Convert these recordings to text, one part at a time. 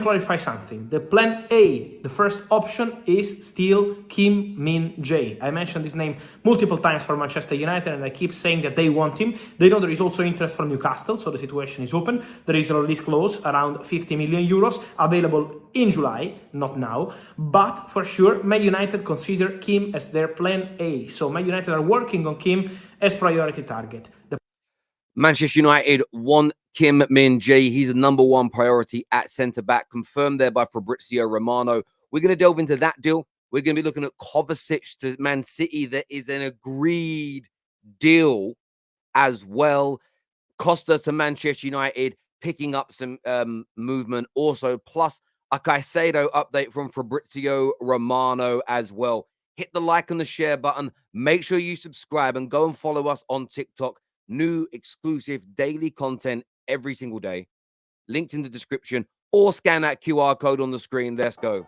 clarify something. The plan A, the first option, is still Kim Min-jae. I mentioned his name multiple times for Manchester United, and I keep saying that they want him. They know there is also interest from Newcastle, so the situation is open. There is a release clause around 50 million euros available in July, not now. But for sure, Man United consider Kim as their plan A. So Man United are working on Kim as priority target. Manchester United want Kim Min-jae. He's the #1 priority at centre-back, confirmed there by Fabrizio Romano. We're going to delve into that deal. We're going to be looking at Kovacic to Man City. There is an agreed deal as well. Costa to Manchester United, picking up some movement also, plus a Caicedo update from Fabrizio Romano as well. Hit the like and the share button. Make sure you subscribe and go and follow us on TikTok. New exclusive daily content every single day. Linked in the description, or scan that QR code on the screen. Let's go.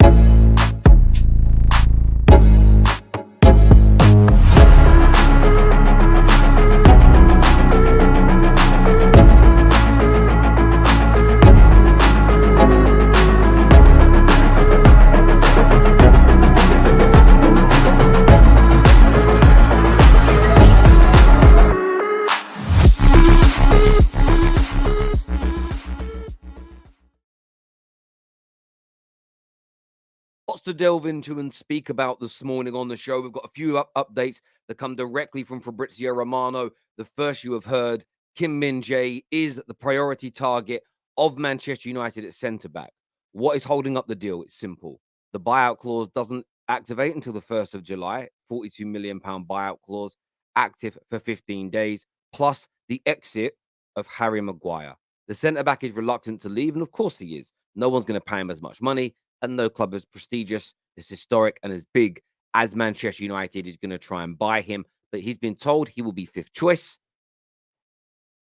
Lots to delve into and speak about this morning on the show. We've got a few updates that come directly from Fabrizio Romano. The first you have heard, Kim Min-jae is the priority target of Manchester United at centre-back. What is holding up the deal? It's simple. The buyout clause doesn't activate until the 1st of July. £42 million buyout clause, active for 15 days, plus the exit of Harry Maguire. The centre-back is reluctant to leave, and of course he is. No one's going to pay him as much money. And no club as prestigious, as historic, and as big as Manchester United is going to try and buy him. But he's been told he will be 5th choice.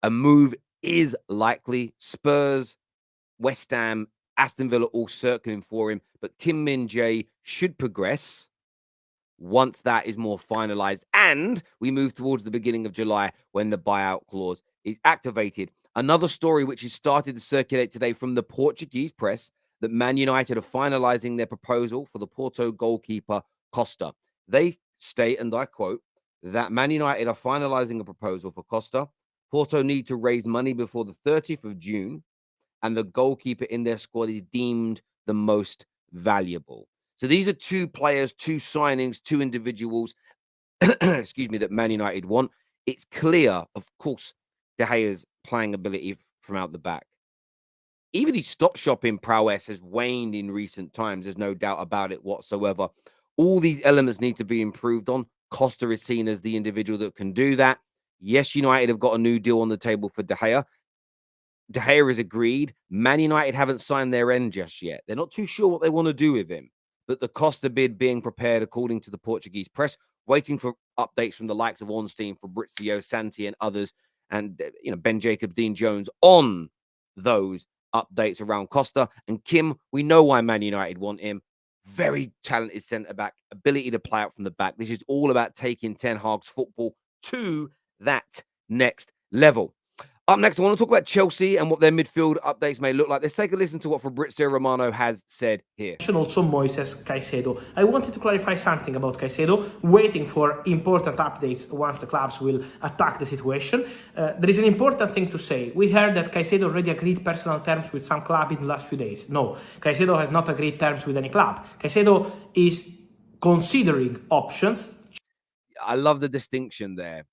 A move is likely. Spurs, West Ham, Aston Villa all circling for him. But Kim Min-jae should progress once that is more finalized. And we move towards the beginning of July when the buyout clause is activated. Another story which has started to circulate today from the Portuguese press, that Man United are finalizing their proposal for the Porto goalkeeper Costa. They state, and I quote, that Man United are finalizing a proposal for Costa. Porto need to raise money before the 30th of June, and the goalkeeper in their squad is deemed the most valuable. So these are two players, two signings, two individuals, excuse me, that Man United want. It's clear, of course, De Gea's playing ability from out the back. Even his stop-shopping prowess has waned in recent times. There's no doubt about it whatsoever. All these elements need to be improved on. Costa is seen as the individual that can do that. Yes, United have got a new deal on the table for De Gea. De Gea is agreed. Man United haven't signed their end just yet. They're not too sure what they want to do with him. But the Costa bid being prepared, according to the Portuguese press, waiting for updates from the likes of Ornstein, Fabrizio, Santi, and others, and Ben Jacobs, Dean Jones on those updates around Costa. And Kim, we know why Man United want him. Very talented centre-back, ability to play out from the back. This is all about taking Ten Hag's football to that next level. Up next, I want to talk about Chelsea and what their midfield updates may look like. Let's take a listen to what Fabrizio Romano has said here. Also Moises Caicedo. I wanted to clarify something about Caicedo, waiting for important updates once the clubs will attack the situation. There is an important thing to say. We heard that Caicedo already agreed personal terms with some club in the last few days. No, Caicedo has not agreed terms with any club. Caicedo is considering options. I love the distinction there.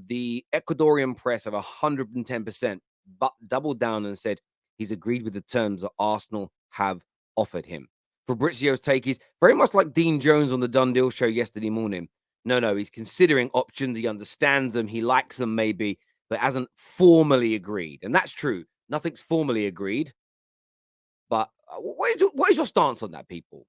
The Ecuadorian press have 110% but doubled down and said he's agreed with the terms that Arsenal have offered him. Fabrizio's take is very much like Dean Jones on the Done Deal show yesterday morning. No, he's considering options. He understands them. He likes them maybe, but hasn't formally agreed. And that's true. Nothing's formally agreed. But what is your stance on that, people?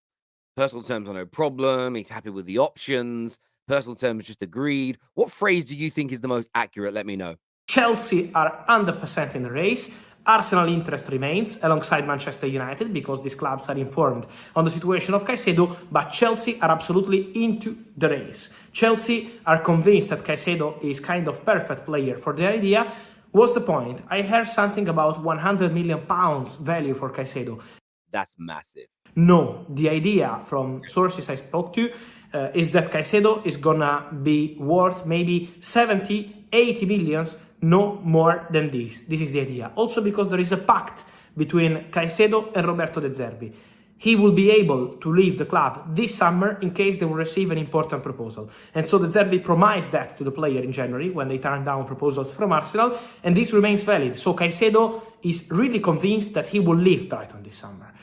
Personal terms are no problem. He's happy with the options. Personal terms just agreed. What phrase do you think is the most accurate? Let me know. Chelsea are 100% in the race. Arsenal interest remains alongside Manchester United because these clubs are informed on the situation of Caicedo, but Chelsea are absolutely into the race. Chelsea are convinced that Caicedo is kind of perfect player for their idea. What's the point? I heard something about £100 million value for Caicedo. That's massive. No, the idea from sources I spoke to is that Caicedo is gonna be worth maybe 70, 80 millions, no more than this. This is the idea. Also because there is a pact between Caicedo and Roberto De Zerbi. He will be able to leave the club this summer in case they will receive an important proposal. And so De Zerbi promised that to the player in January when they turned down proposals from Arsenal, and this remains valid. So Caicedo is really convinced that he will leave Brighton this summer.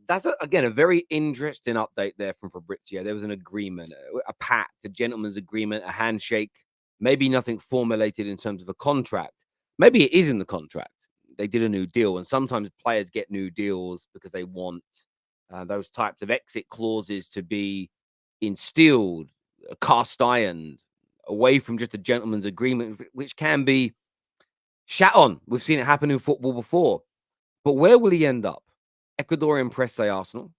That's, again, a very interesting update there from Fabrizio. There was an agreement, a pact, a gentleman's agreement, a handshake, maybe nothing formulated in terms of a contract. Maybe it is in the contract. They did a new deal, and sometimes players get new deals because they want those types of exit clauses to be instilled, cast ironed, away from just a gentleman's agreement, which can be shat on. We've seen it happen in football before. But where will he end up? Ecuadorian press say Arsenal.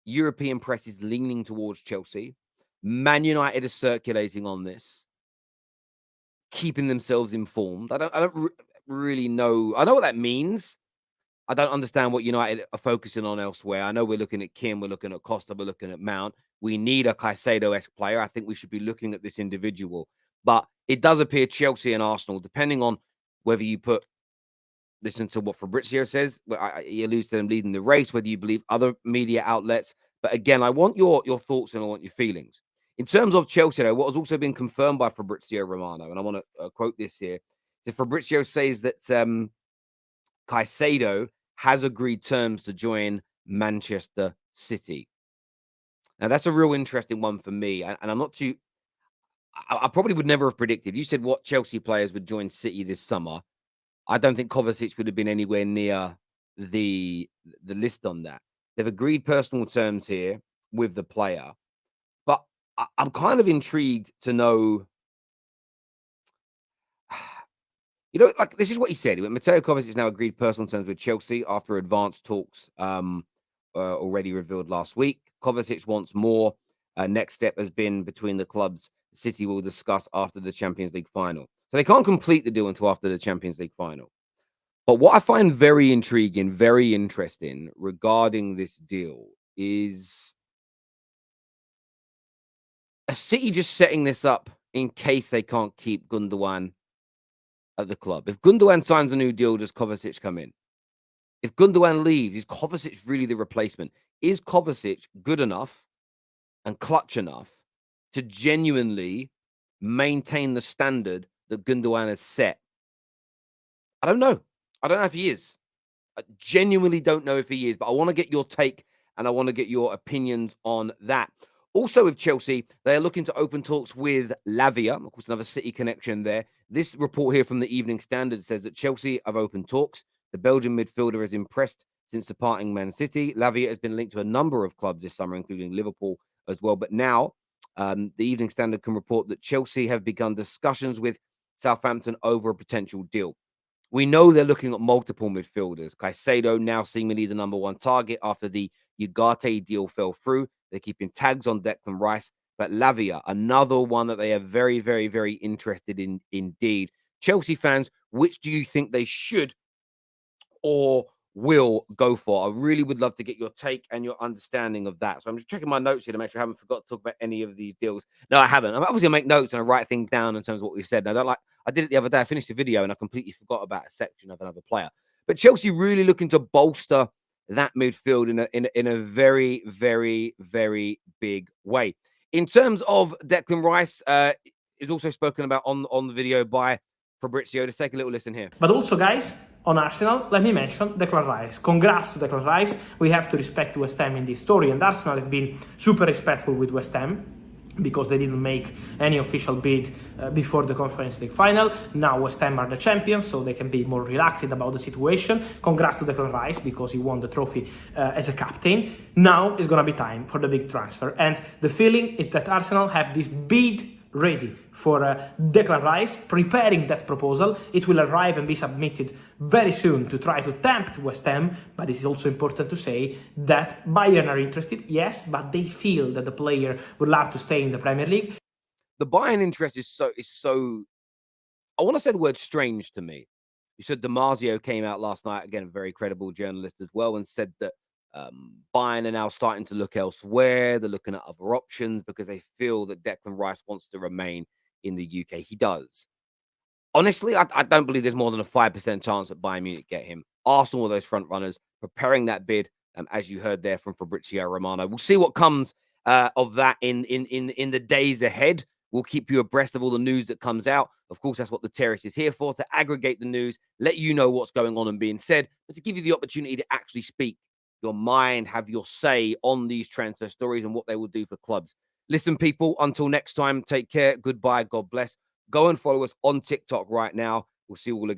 European press is leaning towards Chelsea. Man United is circulating on this, keeping themselves informed. I don't really know. I know what that means. I don't understand what United are focusing on elsewhere. I know we're looking at Kim, we're looking at Costa, we're looking at Mount. We need a Caicedo-esque player. I think we should be looking at this individual. But it does appear Chelsea and Arsenal, depending on whether you listen to what Fabrizio says, he alludes to them leading the race, whether you believe other media outlets. But again, I want your thoughts and I want your feelings. In terms of Chelsea, though, what has also been confirmed by Fabrizio Romano, and I want to quote this here, so Fabrizio says that Caicedo has agreed terms to join Manchester City. Now, that's a real interesting one for me, and I'm not too... I probably would never have predicted. You said what Chelsea players would join City this summer. I don't think Kovacic would have been anywhere near the list on that. They've agreed personal terms here with the player. But I'm kind of intrigued to know, like this is what he said. Mateo Kovacic has now agreed personal terms with Chelsea after advanced talks already revealed last week. Kovacic wants more. Next step has been between the clubs. City will discuss after the Champions League final. So they can't complete the deal until after the Champions League final. But what I find very intriguing, very interesting regarding this deal is a City just setting this up in case they can't keep Gundogan at the club. If Gundogan signs a new deal, does Kovacic come in? If Gundogan leaves, is Kovacic really the replacement? Is Kovacic good enough and clutch enough to genuinely maintain the standard that Gundogan has set? I don't know. I don't know if he is. I genuinely don't know if he is, but I want to get your take and I want to get your opinions on that. Also with Chelsea, they are looking to open talks with Lavia. Of course, another City connection there. This report here from the Evening Standard says that Chelsea have opened talks. The Belgian midfielder is impressed since departing Man City. Lavia has been linked to a number of clubs this summer, including Liverpool as well. But now the Evening Standard can report that Chelsea have begun discussions with Southampton over a potential deal. We know they're looking at multiple midfielders. Caicedo now seemingly the number one target after the Ugarte deal fell through. They're keeping tags on Declan Rice. But Lavia, another one that they are very, very, very interested in indeed. Chelsea fans, which do you think they should or will go for? I really would love to get your take and your understanding of that. So I'm just checking my notes here to make sure I haven't forgot to talk about any of these deals. No, I haven't. I'm obviously going to make notes and I write things down in terms of what we've said. And I did it the other day. I finished the video and I completely forgot about a section of another player. But Chelsea really looking to bolster that midfield in a very, very, very big way. In terms of Declan Rice, is also spoken about on the video by Fabrizio. Let's take a little listen here. But also, guys, on Arsenal, let me mention Declan Rice. Congrats to Declan Rice. We have to respect West Ham in this story, and Arsenal have been super respectful with West Ham because they didn't make any official bid before the Conference League final. Now West Ham are the champions, so they can be more relaxed about the situation. Congrats to Declan Rice because he won the trophy as a captain. Now it's gonna be time for the big transfer, and the feeling is that Arsenal have this bid ready for Declan Rice, preparing that proposal. It will arrive and be submitted very soon to try to tempt West Ham, but it's also important to say that Bayern are interested, yes, but they feel that the player would love to stay in the Premier League. The Bayern interest is so, I want to say the word strange to me, You said DiMarzio came out last night, again, a very credible journalist as well, and said that Bayern are now starting to look elsewhere. They're looking at other options because they feel that Declan Rice wants to remain in the UK. He does. Honestly, I don't believe there's more than a 5% chance that Bayern Munich get him. Arsenal are those front runners preparing that bid, as you heard there from Fabrizio Romano. We'll see what comes of that in the days ahead. We'll keep you abreast of all the news that comes out. Of course, that's what the Terrace is here for, to aggregate the news, let you know what's going on and being said, but to give you the opportunity to actually speak your mind, have your say on these transfer stories and what they will do for clubs. Listen, people, until next time, take care. Goodbye. God bless. Go and follow us on TikTok right now. We'll see you all again.